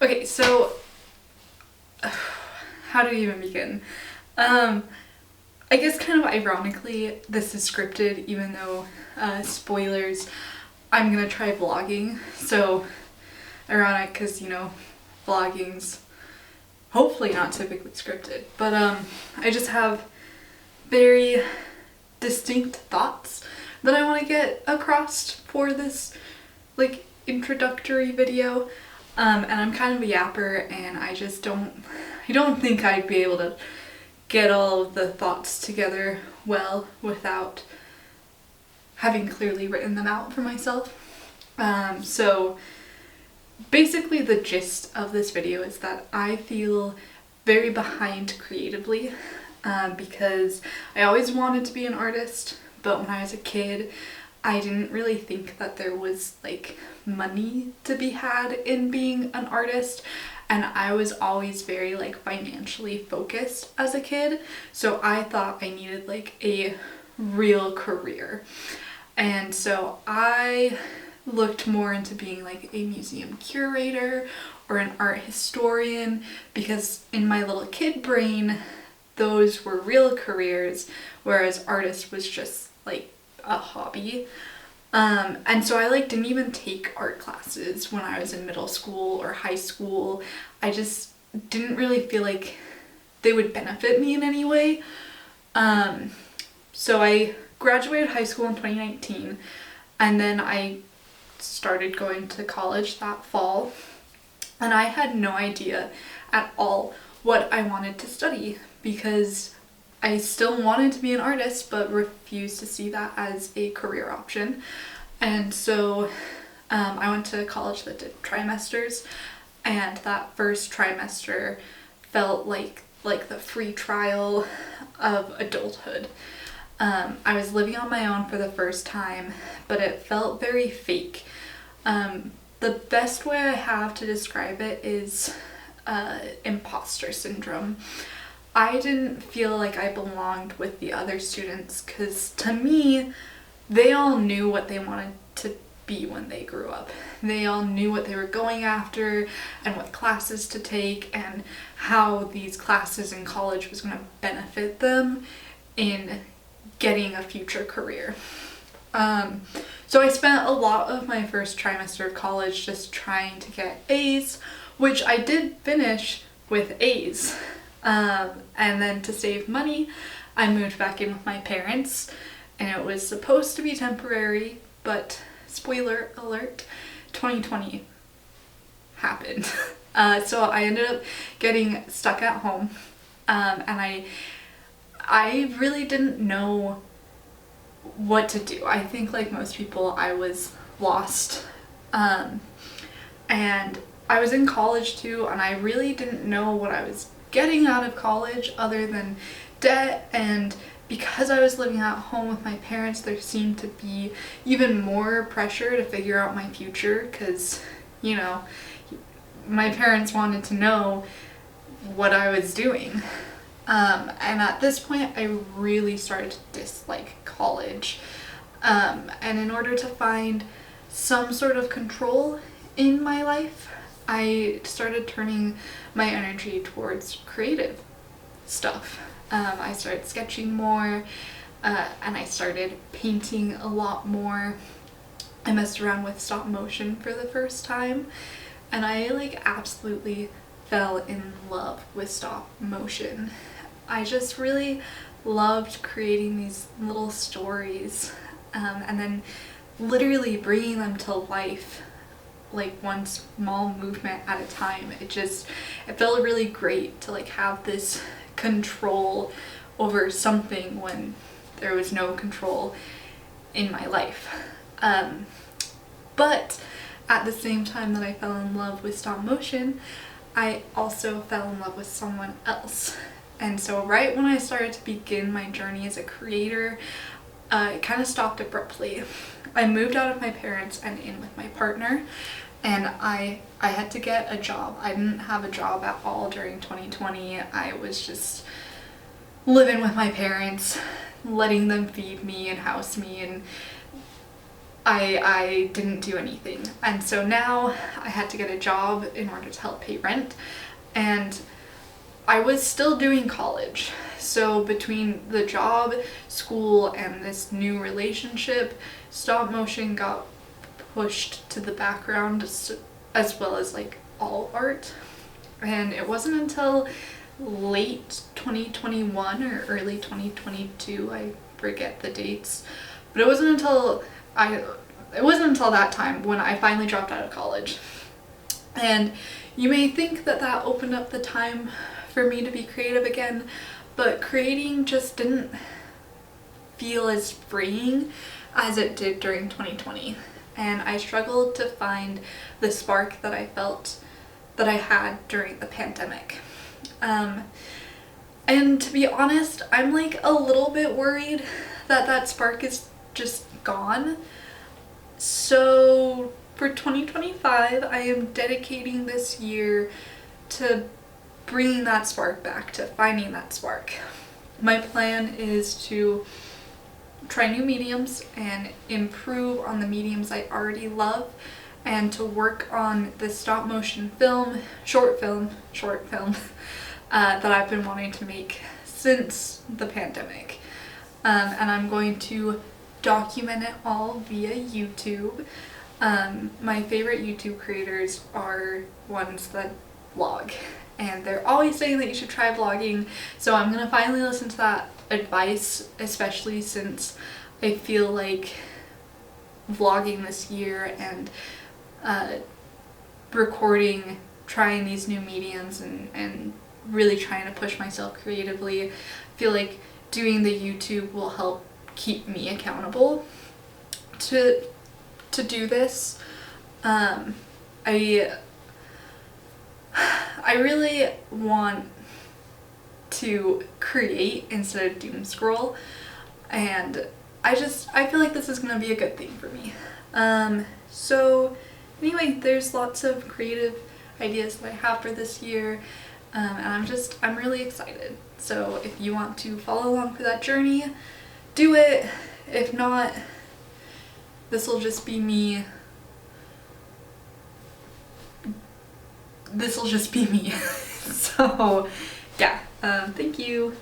Okay, so how do we even begin? I guess kind of ironically, this is scripted, even though, spoilers, I'm gonna try vlogging. So ironic because, vlogging's hopefully not typically scripted. But I just have very distinct thoughts that I want to get across for this like introductory video. And I'm kind of a yapper, and I don't think I'd be able to get all of the thoughts together well without having clearly written them out for myself. So basically the gist of this video is that I feel very behind creatively because I always wanted to be an artist, but when I was a kid, I didn't really think that there was like money to be had in being an artist, and I was always very like financially focused as a kid, so I thought I needed like a real career. And so I looked more into being like a museum curator or an art historian, because in my little kid brain those were real careers, whereas artist was just like a hobby. And so I like didn't even take art classes when I was in middle school or high school. I just didn't really feel like they would benefit me in any way. So I graduated high school in 2019, and then I started going to college that fall, and I had no idea at all what I wanted to study, because I still wanted to be an artist but refused to see that as a career option. And so I went to college that did trimesters, and that first trimester felt like the free trial of adulthood. I was living on my own for the first time, but it felt very fake. The best way I have to describe it is imposter syndrome. I didn't feel like I belonged with the other students, because to me, they all knew what they wanted to be when they grew up. They all knew what they were going after and what classes to take and how these classes in college was going to benefit them in getting a future career. So I spent a lot of my first trimester of college just trying to get A's, which I did finish with A's. And then to save money, I moved back in with my parents, and it was supposed to be temporary, but spoiler alert, 2020 happened. So I ended up getting stuck at home, and I really didn't know what to do. I think like most people, I was lost. And I was in college too, and I really didn't know what I was getting out of college other than debt. And because I was living at home with my parents, there seemed to be even more pressure to figure out my future, because my parents wanted to know what I was doing. And at this point I really started to dislike college, and in order to find some sort of control in my life, I started turning my energy towards creative stuff. I started sketching more, and I started painting a lot more. I messed around with stop motion for the first time, and I like absolutely fell in love with stop motion. I just really loved creating these little stories, and then literally bringing them to life, like one small movement at a time. It felt really great to like have this control over something when there was no control in my life. But at the same time that I fell in love with stop motion, I also fell in love with someone else. And so right when I started to begin my journey as a creator, it kind of stopped abruptly. I moved out of my parents and in with my partner, and I had to get a job. I didn't have a job at all during 2020. I was just living with my parents, letting them feed me and house me, and I didn't do anything. And so now I had to get a job in order to help pay rent, and I was still doing college. So between the job, school, and this new relationship, stop motion got pushed to the background, as well as like all art. And it wasn't until late 2021 or early 2022, I forget the dates, but it wasn't until that time when I finally dropped out of college. And you may think that that opened up the time for me to be creative again, but creating just didn't feel as freeing as it did during 2020. And I struggled to find the spark that I felt that I had during the pandemic. And to be honest, I'm like a little bit worried that that spark is just gone. So for 2025, I am dedicating this year to bringing that spark back, to finding that spark. My plan is to try new mediums and improve on the mediums I already love, and to work on the stop motion short film that I've been wanting to make since the pandemic. And I'm going to document it all via YouTube. My favorite YouTube creators are ones that vlog, and they're always saying that you should try vlogging, so I'm gonna finally listen to that advice, especially since I feel like vlogging this year and recording, trying these new mediums and really trying to push myself creatively, I feel like doing the YouTube will help keep me accountable to do this. I really want to create instead of doom scroll, and I feel like this is gonna be a good thing for me. So anyway, there's lots of creative ideas that I have for this year, and I'm really excited. So if you want to follow along for that journey, do it. If not, this will just be me. So yeah, thank you.